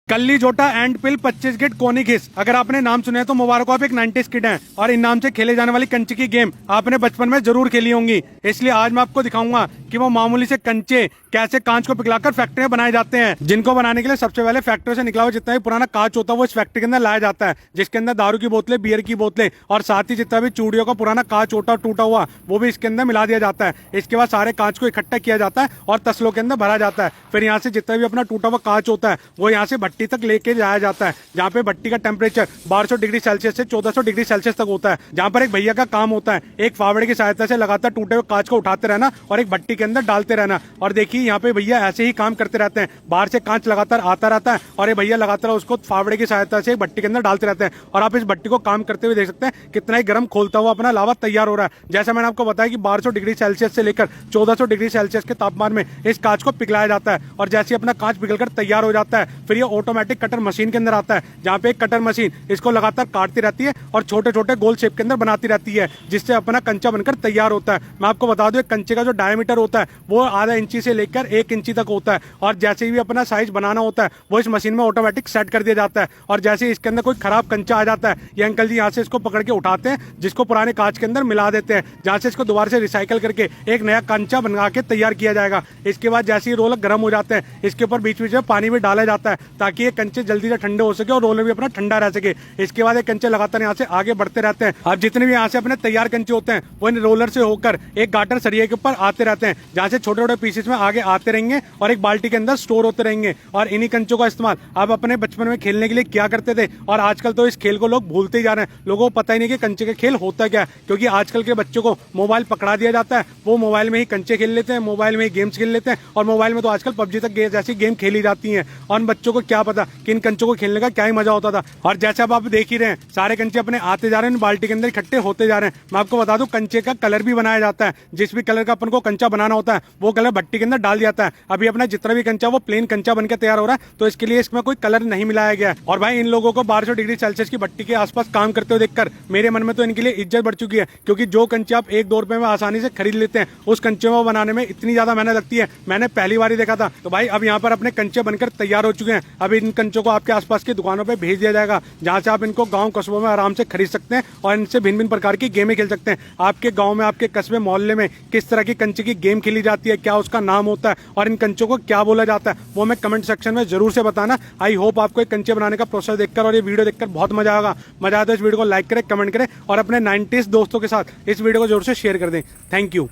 कल्ली जोटा and pill 25 Git conic हिस। अगर आपने नाम सुने तो मुबारक, आप एक 90s किड हैं और इन नाम से खेले जाने वाली कंचे की गेम आपने बचपन में जरूर खेली होंगी। इसलिए आज मैं आपको दिखाऊंगा कि वो मामूली से कंचे कैसे कांच को पिघलाकर फैक्ट्री में बनाए जाते हैं, जिनको बनाने के लिए सबसे पहले फैक्ट्री से निकला हुआ जितना भी पुराना कांच होता है वो इस फैक्ट्री के अंदर लाया जाता है, जिसके अंदर दारू की बोतलें, बियर की बोतलें और साथ ही जितना भी चूड़ियों का पुराना कांच होता टूटा हुआ वो भी इसके अंदर मिला दिया जाता है। इसके बाद सारे कांच को इकट्ठा किया जाता है और तसलों के अंदर भरा जाता है। फिर यहाँ से जितना भी अपना टूटा हुआ कांच होता है वो यहाँ से भट्टी तक लेके जाया जाता है, जहाँ पे भट्टी का टेम्परेचर 1200 डिग्री सेल्सियस से 1400 डिग्री सेल्सियस तक होता है। जहाँ पर एक भैया का काम होता है एक फावड़े की सहायता से लगातार टूटे हुए कांच को उठाते रहना और एक भट्टी के अंदर डालते रहना। और देखिए यहाँ पे भैया ऐसे ही काम करते रहते हैं, बाहर से कांच लगातार आता रहता है और ये भैया लगातार उसको फावड़े की सहायता से भट्टी के अंदर डालते रहते हैं। और आप इस भट्टी को काम करते हुए देख सकते हैं कितना ही गर्म खोलता हुआ अपना लावा तैयार हो रहा है। जैसा मैंने आपको बताया कि 1200 डिग्री सेल्सियस से लेकर 1400 डिग्री सेल्सियस के तापमान में इस कांच को पिघलाया जाता है। और जैसे अपना कांच पिघलकर तैयार हो जाता है फिर ये ऑटोमेटिक कटर मशीन के अंदर आता है, जहाँ पे एक कटर मशीन इसको लगातार काटती रहती है और छोटे छोटे गोल शेप के अंदर बनाती रहती है, जिससे अपना कंचा बनकर तैयार होता है। मैं आपको बता दूं कंचे का जो डायमीटर होता है वो आधा इंची से लेकर 1 इंची तक होता है। और जैसे भी अपना साइज बनाना होता है वो इस मशीन में ऑटोमेटिक सेट कर दिया जाता है। और जैसे ही इसके अंदर कोई खराब कंचा आ जाता है ये अंकल जी यहाँ से इसको पकड़ के उठाते हैं, जिसको पुराने कांच के अंदर मिला देते हैं, जहाँ से इसको दोबारा से रिसाइकल करके एक नया कंचा बना के तैयार किया जाएगा। इसके बाद जैसे ही रोलर गर्म हो जाते हैं इसके ऊपर बीच बीच में पानी भी डाला जाता है ताकि ये कंचे जल्दी से ठंडे हो सके और रोलर भी अपना ठंडा रह सके। इसके बाद ये कंचे लगातार यहाँ से आगे बढ़ते रहते हैं। अब जितने भी यहाँ से अपने तैयार कंचे होते हैं वो इन रोलर से होकर एक गाटर सरिये के ऊपर आते रहते हैं, जहाँ से छोटे छोटे पीसेस में आगे आते रहेंगे और एक बाल्टी के अंदर स्टोर होते रहेंगे। और इन्हीं कंचों का इस्तेमाल आप अपने बचपन में खेलने के लिए क्या करते थे। और आजकल तो इस खेल को लोग भूलते ही जा रहे हैं, लोगों को पता ही नहीं कि कंचे का खेल होता क्या है, क्योंकि आजकल के बच्चों को मोबाइल पकड़ा दिया जाता है, वो मोबाइल में ही कंचे खेल लेते हैं, मोबाइल में ही गेम्स खेल लेते हैं। और मोबाइल में तो आजकल पबजी तक जैसी गेम खेली जाती है और बच्चों को क्या पता कि इन कंचों को खेलने का क्या ही मजा होता था। और जैसे अब आप देख ही रहे हैं सारे कंचे अपने आते जा रहे हैं, बाल्टी के अंदर इकट्ठे होते जा रहे हैं। मैं आपको बता दूं कंचे का कलर भी बनाया जाता है, जिस भी कलर का अपन को कंचा बनाना होता है वो कलर भट्टी के अंदर डाल जाता है। अभी अपना जितना भी कंचा वो प्लेन कंचा बनकर तैयार हो रहा है, तो इसके लिए इसमें कोई कलर नहीं मिलाया गया है। और भाई इन लोगों को 1200 डिग्री सेल्सियस की भट्टी के आसपास काम करते हुए देखकर मेरे मन में तो इनके लिए इज्जत बढ़ चुकी है, क्योंकि जो कंचे आप 1-2 रुपए में आसानी से खरीद लेते हैं उस कंचे में बनाने में इतनी ज्यादा मेहनत लगती है, मैंने पहली बार ही देखा था। तो भाई अब यहाँ पर अपने कंचे बनकर तैयार हो चुके हैं। अब इन कंचों को आपके आसपास की दुकानों पर भेज दिया जाएगा, जहाँ से आप इनको गाँव कस्बों में आराम से खरीद सकते हैं और इनसे भिन्न भिन्न प्रकार की गेमें खेल सकते हैं। आपके गाँव में, आपके कस्बे मोहल्ले में किस तरह की कंचे की गेम खेली जाती है, क्या उसका नाम होता है और इन कंचों को क्या बोला जाता है, वो मैं कमेंट सेक्शन में जरूर से बताना। आई होप आपको एक कंचे बनाने का प्रोसेस देखकर और ये वीडियो देखकर बहुत मजा आएगा। मजा आया तो इस वीडियो को लाइक करें, कमेंट करें और अपने 90s दोस्तों के साथ इस वीडियो को जरूर से शेयर कर दें। Thank you.